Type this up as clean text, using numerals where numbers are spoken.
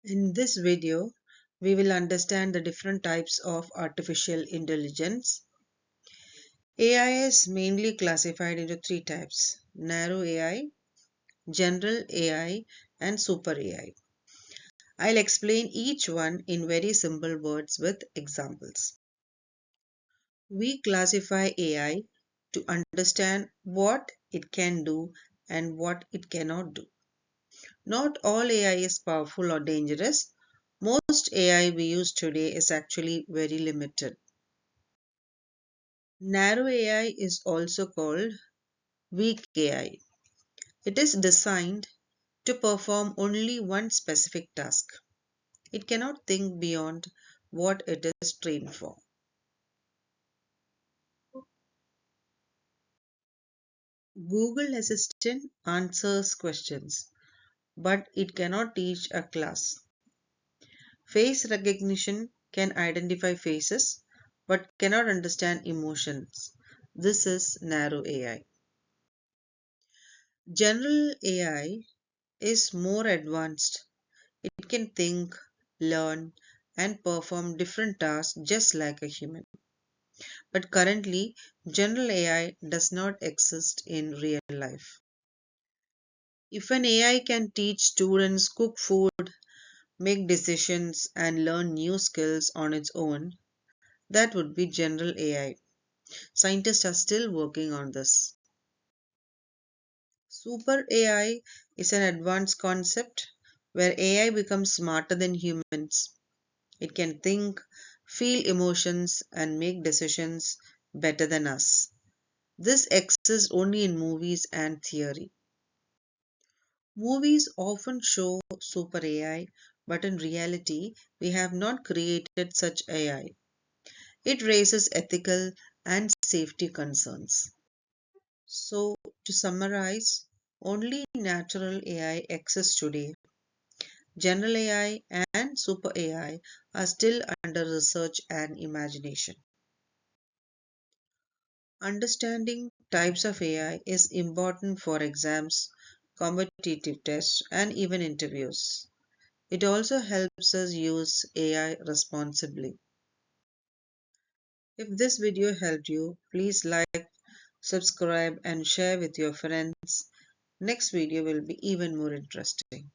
In this video, we will understand the different types of artificial intelligence. AI is mainly classified into three types: narrow AI, general AI, and super AI. I'll explain each one in very simple words with examples. We classify AI to understand what it can do and what it cannot do. Not all AI is powerful or dangerous. Most AI we use today is actually very limited. Narrow AI is also called weak AI. It is designed to perform only one specific task. It cannot think beyond what it is trained for. Google Assistant answers questions, but it cannot teach a class. Face recognition can identify faces, but cannot understand emotions. This is narrow AI. General AI is more advanced. It can think, learn, and perform different tasks just like a human. But currently, general AI does not exist in real life. If an AI can teach students, cook food, make decisions, and learn new skills on its own, that would be general AI. Scientists are still working on this. Super AI is an advanced concept where AI becomes smarter than humans. It can think, feel emotions, and make decisions better than us. This exists only in movies and theory. Movies often show super AI, but in reality, we have not created such AI. It raises ethical and safety concerns. So, to summarize, only natural AI exists today. General AI and super AI are still under research and imagination. Understanding types of AI is important for exams, competitive tests, and even interviews. It also helps us use AI responsibly. If this video helped you, please like, subscribe, and share with your friends. Next video will be even more interesting.